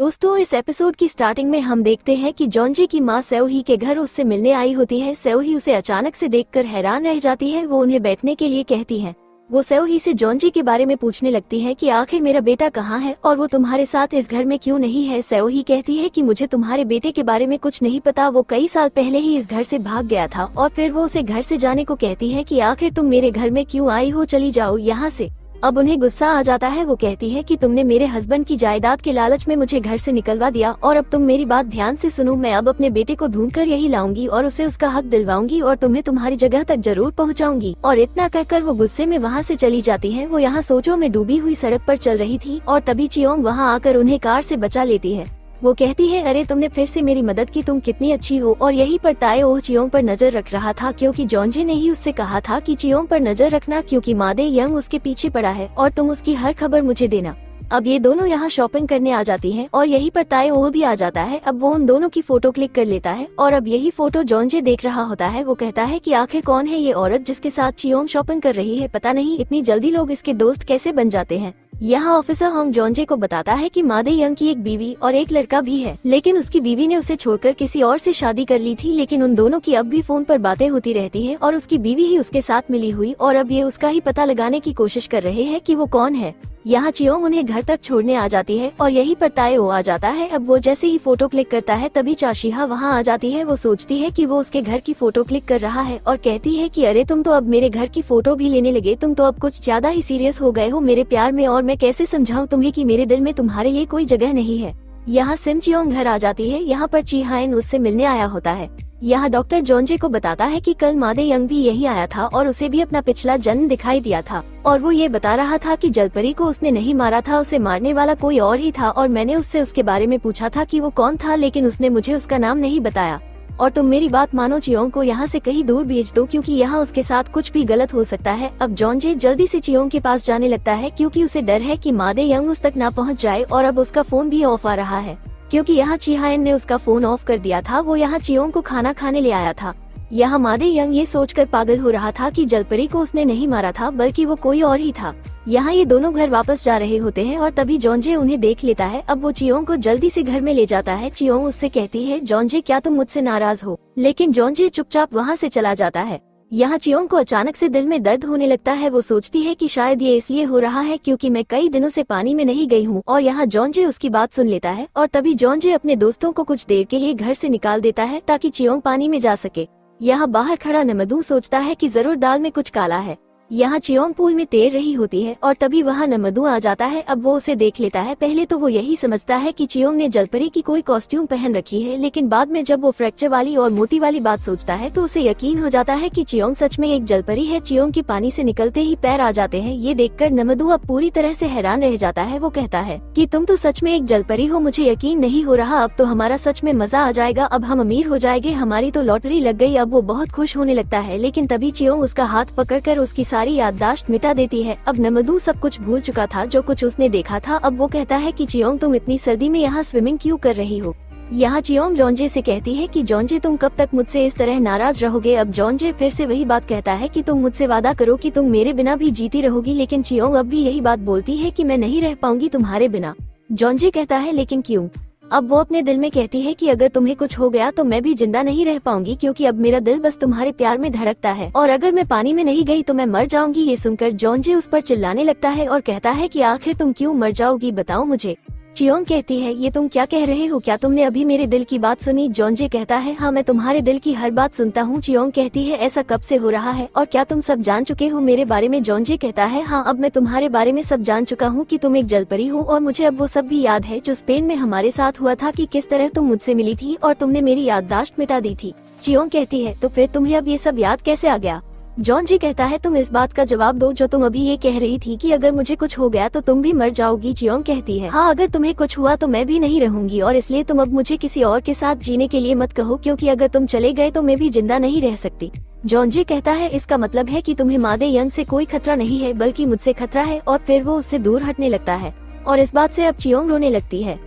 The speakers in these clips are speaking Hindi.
दोस्तों, इस एपिसोड की स्टार्टिंग में हम देखते हैं कि जॉन्जी की माँ सेओही के घर उससे मिलने आई होती है। सेओही उसे अचानक से देखकर हैरान रह जाती है। वो उन्हें बैठने के लिए कहती है। वो सेओही से जॉन्जी के बारे में पूछने लगती है कि आखिर मेरा बेटा कहाँ है और वो तुम्हारे साथ इस घर में क्यों नहीं है। सेओही कहती है कि मुझे तुम्हारे बेटे के बारे में कुछ नहीं पता, वो कई साल पहले ही इस घर से भाग गया था। और फिर वो उसे घर से जाने को कहती है कि आखिर तुम मेरे घर में क्यों आई हो, चली जाओ यहाँ से। अब उन्हें गुस्सा आ जाता है। वो कहती है कि तुमने मेरे हस्बैंड की जायदाद के लालच में मुझे घर से निकलवा दिया और अब तुम मेरी बात ध्यान से सुनो। मैं अब अपने बेटे को ढूंढकर यही लाऊंगी और उसे उसका हक दिलवाऊंगी और तुम्हें तुम्हारी जगह तक जरूर पहुंचाऊंगी। और इतना कहकर वो गुस्से में वहाँ से चली जाती है। वो यहाँ सोचों में डूबी हुई सड़क पर चल रही थी और तभी चियोंग वहाँ आकर उन्हें कार से बचा लेती है। वो कहती है, अरे तुमने फिर से मेरी मदद की, तुम कितनी अच्छी हो। और यहीं पर ताए ओह चियोंग पर नजर रख रहा था क्योंकि जॉन्जी ने ही उससे कहा था कि चियोंग पर नजर रखना क्योंकि मादे यंग उसके पीछे पड़ा है और तुम उसकी हर खबर मुझे देना। अब ये दोनों यहाँ शॉपिंग करने आ जाती हैं और यहीं पर ताए ओह भी आ जाता है। अब वो उन दोनों की फोटो क्लिक कर लेता है और अब यही फोटो जॉन्जी देख रहा होता है। वो कहता है कि आखिर कौन है ये औरत जिसके साथ चियोंग शॉपिंग कर रही है, पता नहीं इतनी जल्दी लोग इसके दोस्त कैसे बन जाते हैं। यहाँ ऑफिसर होंग जॉन्जे को बताता है कि मादे यंग की एक बीवी और एक लड़का भी है, लेकिन उसकी बीवी ने उसे छोड़कर किसी और से शादी कर ली थी। लेकिन उन दोनों की अब भी फोन पर बातें होती रहती है और उसकी बीवी ही उसके साथ मिली हुई और अब ये उसका ही पता लगाने की कोशिश कर रहे हैं कि वो कौन है। यहाँ चियोंग उन्हें घर तक छोड़ने आ जाती है और यहीं पर ताएओ आ जाता है। अब वो जैसे ही फोटो क्लिक करता है तभी चाशीहा वहाँ आ जाती है। वो सोचती है कि वो उसके घर की फोटो क्लिक कर रहा है और कहती है कि अरे तुम तो अब मेरे घर की फोटो भी लेने लगे, तुम तो अब कुछ ज्यादा ही सीरियस हो गए हो मेरे प्यार में, और मैं कैसे समझाऊं तुम्हें कि मेरे दिल में तुम्हारे लिए कोई जगह नहीं है। यहाँ सिम चियोंग घर आ जाती है। यहाँ पर ची हायन उससे मिलने आया होता है। यहाँ डॉक्टर जॉन्जे को बताता है कि कल मादे यंग भी यही आया था और उसे भी अपना पिछला जन्म दिखाई दिया था और वो ये बता रहा था कि जलपरी को उसने नहीं मारा था, उसे मारने वाला कोई और ही था। और मैंने उससे उसके बारे में पूछा था कि वो कौन था, लेकिन उसने मुझे उसका नाम नहीं बताया। और तुम मेरी बात मानो, चियोंग को यहाँ से कहीं दूर भेज दो क्योंकि यहाँ उसके साथ कुछ भी गलत हो सकता है। अब जॉन्जे जल्दी से चियोंग के पास जाने लगता है क्योंकि उसे डर है कि मादे यंग उस तक ना पहुँच जाए। और अब उसका फोन भी ऑफ आ रहा है क्योंकि यहाँ ची हायन ने उसका फोन ऑफ कर दिया था। वो यहाँ चियोंग को खाना खाने ले आया था। यहाँ मादे यंग ये सोचकर पागल हो रहा था कि जलपरी को उसने नहीं मारा था बल्कि वो कोई और ही था। यहाँ ये दोनों घर वापस जा रहे होते हैं और तभी जॉन्जे उन्हें देख लेता है। अब वो चियोंग को जल्दी से घर में ले जाता है। चियोंग उससे कहती है, जॉन्जे क्या तुम मुझसे नाराज हो? लेकिन जॉन्जे चुपचाप वहाँ से चला जाता है। यहाँ चियोंग को अचानक से दिल में दर्द होने लगता है। वो सोचती है कि शायद ये इसलिए हो रहा है क्योंकि मैं कई दिनों से पानी में नहीं गई हूँ। और यहाँ जॉन्जे उसकी बात सुन लेता है और तभी जॉन्जे अपने दोस्तों को कुछ देर के लिए घर से निकाल देता है ताकि चियोंग पानी में जा सके। यहाँ बाहर खड़ा नमदू सोचता है कि जरूर दाल में कुछ काला है। यहाँ चियोंग पूल में तैर रही होती है और तभी वहाँ नमदू आ जाता है। अब वो उसे देख लेता है। पहले तो वो यही समझता है कि चियोंग ने जलपरी की कोई कॉस्ट्यूम पहन रखी है, लेकिन बाद में जब वो फ्रैक्चर वाली और मोती वाली बात सोचता है तो उसे यकीन हो जाता है कि चियोंग सच में एक जलपरी है। चियोंग के पानी से निकलते ही पैर आ जाते हैं। ये देखकर नमदू अब पूरी तरह से हैरान रह जाता है। वो कहता है कि तुम तो सच में एक जलपरी हो, मुझे यकीन नहीं हो रहा। अब तो हमारा सच में मजा आ जाएगा, अब हम अमीर हो जाएंगे, हमारी तो लॉटरी लग गई। अब वो बहुत खुश होने लगता है, लेकिन तभी चियोंग उसका हाथ पकड़कर उसकी सारी याददाश्त मिटा देती है। अब नमदू सब कुछ भूल चुका था जो कुछ उसने देखा था। अब वो कहता है कि चियोंग तुम इतनी सर्दी में यहाँ स्विमिंग क्यों कर रही हो? यहाँ चियोंग जॉन्जे से कहती है कि जॉन्जे तुम कब तक मुझसे इस तरह नाराज रहोगे? अब जॉन्जे फिर से वही बात कहता है कि तुम मुझसे वादा करो कि तुम मेरे बिना भी जीती रहोगी। लेकिन चियोंग अब भी यही बात बोलती है कि मैं नहीं रह पाऊंगी तुम्हारे बिना। जॉन्जे कहता है, लेकिन क्यों? अब वो अपने दिल में कहती है कि अगर तुम्हें कुछ हो गया तो मैं भी जिंदा नहीं रह पाऊंगी क्योंकि अब मेरा दिल बस तुम्हारे प्यार में धड़कता है, और अगर मैं पानी में नहीं गई तो मैं मर जाऊंगी। ये सुनकर जॉन्जे उस पर चिल्लाने लगता है और कहता है कि आखिर तुम क्यों मर जाओगी, बताओ मुझे। चियोंग कहती है, ये तुम क्या कह रहे हो? क्या तुमने अभी मेरे दिल की बात सुनी? जॉन्जे कहता है, हाँ मैं तुम्हारे दिल की हर बात सुनता हूँ। चियोंग कहती है, ऐसा कब से हो रहा है और क्या तुम सब जान चुके हो मेरे बारे में? जॉन्जे कहता है, हाँ अब मैं तुम्हारे बारे में सब जान चुका हूँ कि तुम एक जलपरी हो, और मुझे अब वो सब भी याद है जो स्पेन में हमारे साथ हुआ था, कि किस तरह तुम मुझसे मिली थी और तुमने मेरी याददाश्त मिटा दी थी। चियोंग कहती है, तो फिर तुम्हें अब ये सब याद कैसे आ गया? जॉन्जी कहता है, तुम इस बात का जवाब दो जो तुम अभी ये कह रही थी कि अगर मुझे कुछ हो गया तो तुम भी मर जाओगी। चियोंग कहती है, हाँ अगर तुम्हें कुछ हुआ तो मैं भी नहीं रहूंगी, और इसलिए तुम अब मुझे किसी और के साथ जीने के लिए मत कहो क्योंकि अगर तुम चले गए तो मैं भी जिंदा नहीं रह सकती। जॉन्जी कहता है, इसका मतलब है कि तुम्हें मादे यंग से कोई खतरा नहीं है बल्कि मुझसे खतरा है, और फिर वो उससे दूर हटने लगता है और इस बात से अब चियोंग रोने लगती है।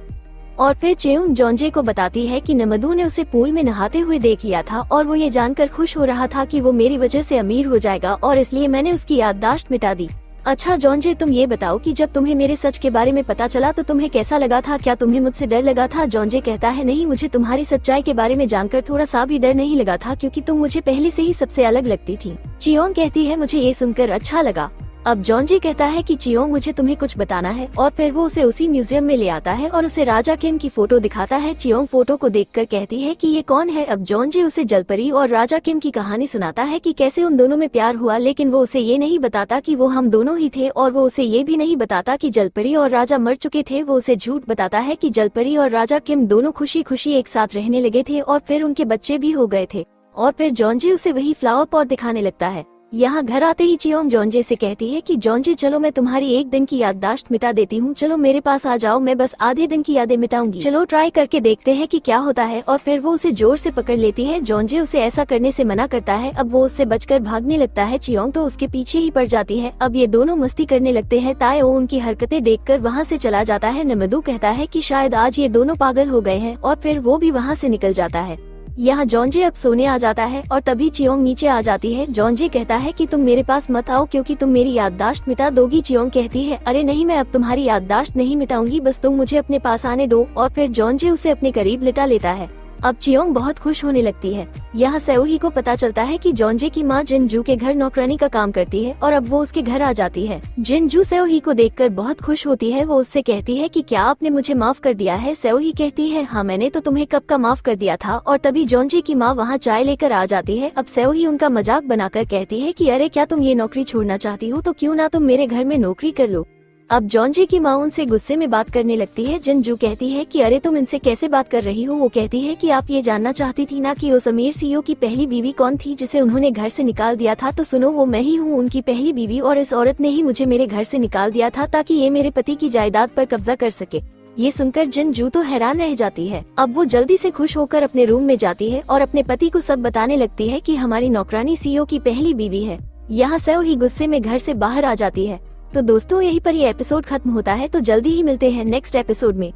और फिर चियोंग जॉन्जे को बताती है कि नमदू ने उसे पूल में नहाते हुए देख लिया था और वो ये जानकर खुश हो रहा था कि वो मेरी वजह से अमीर हो जाएगा, और इसलिए मैंने उसकी याददाश्त मिटा दी। अच्छा जॉनजे, तुम ये बताओ कि जब तुम्हें मेरे सच के बारे में पता चला तो तुम्हें कैसा लगा था? क्या तुम्हें मुझसे डर लगा था? जॉनजे कहता है नहीं, मुझे तुम्हारी सच्चाई के बारे में जानकर थोड़ा सा भी डर नहीं लगा था, क्योंकि तुम मुझे पहले से ही सबसे अलग लगती थी। चियोंग कहती है मुझे ये सुनकर अच्छा लगा। अब जॉनजे कहता है कि चियोंग, मुझे तुम्हें कुछ बताना है, और फिर वो उसे उसी म्यूजियम में ले आता है और उसे राजा किम की फोटो दिखाता है। चियोंग फोटो को देखकर कहती है कि ये कौन है? अब जॉनजे उसे जलपरी और राजा किम की कहानी सुनाता है कि कैसे उन दोनों में प्यार हुआ, लेकिन वो उसे ये नहीं बताता कि वो हम दोनों ही थे, और वो उसे ये भी नहीं बताता कि जलपरी और राजा मर चुके थे। वो उसे झूठ बताता है कि जलपरी और राजा किम दोनों खुशी खुशी एक साथ रहने लगे थे और फिर उनके बच्चे भी हो गए थे। और फिर जॉनजे उसे वही फ्लावर पॉट दिखाने लगता है। यहाँ घर आते ही चियोंग जॉनजे से कहती है कि जॉनजे चलो, मैं तुम्हारी एक दिन की याददाश्त मिटा देती हूँ, चलो मेरे पास आ जाओ, मैं बस आधे दिन की यादें मिटाऊंगी, चलो ट्राई करके देखते हैं कि क्या होता है। और फिर वो उसे जोर से पकड़ लेती है। जॉनजे उसे ऐसा करने से मना करता है। अब वो उससे बचकर भागने लगता है। चियोंग तो उसके पीछे ही पड़ जाती है। अब ये दोनों मस्ती करने लगते हैं। ताएओ उनकी हरकतें देखकर वहाँ से चला जाता है। नमदू कहता है कि शायद आज ये दोनों पागल हो गए हैं, और फिर वो भी वहाँ से निकल जाता है। यहाँ जॉनजे अब सोने आ जाता है और तभी चियोंग नीचे आ जाती है। जॉनजे कहता है कि तुम मेरे पास मत आओ, क्योंकि तुम मेरी याददाश्त मिटा दोगी। चियोंग कहती है अरे नहीं, मैं अब तुम्हारी याददाश्त नहीं मिटाऊंगी, बस तुम मुझे अपने पास आने दो। और फिर जॉनजे उसे अपने करीब लिटा लेता है। अब चियोंग बहुत खुश होने लगती है। यहाँ सेओही को पता चलता है कि जॉनजे की माँ जिनजू के घर नौकरानी का काम करती है, और अब वो उसके घर आ जाती है। जिनजू सेओही को देखकर बहुत खुश होती है। वो उससे कहती है कि क्या आपने मुझे माफ कर दिया है? सेओही कहती है हाँ, मैंने तो तुम्हें कब का माफ कर दिया था। और तभी जॉनजे की माँ वहाँ चाय लेकर आ जाती है। अब सेओही उनका मजाक बनाकर कहती है कि अरे क्या तुम ये नौकरी छोड़ना चाहती हो, तो क्यों ना तुम मेरे घर में नौकरी कर लो। अब जॉनजे की माँ उनसे गुस्से में बात करने लगती है। जिनजू कहती है कि अरे तुम इनसे कैसे बात कर रही हो? वो कहती है कि आप ये जानना चाहती थी ना कि उस अमीर सीईओ की पहली बीवी कौन थी जिसे उन्होंने घर से निकाल दिया था? तो सुनो, वो मैं ही हूँ उनकी पहली बीवी, और इस औरत ने ही मुझे मेरे घर से निकाल दिया था ताकि ये मेरे पति की जायदाद पर कब्जा कर सके। ये सुनकर जिनजू तो हैरान रह जाती है। अब वो जल्दी से खुश होकर अपने रूम में जाती है और अपने पति को सब बताने लगती है कि हमारी नौकरानी सीईओ की पहली बीवी है। यहाँ सेओही गुस्से में घर से बाहर आ जाती है। तो दोस्तों, यहीं पर ये एपिसोड खत्म होता है। तो जल्दी ही मिलते हैं नेक्स्ट एपिसोड में।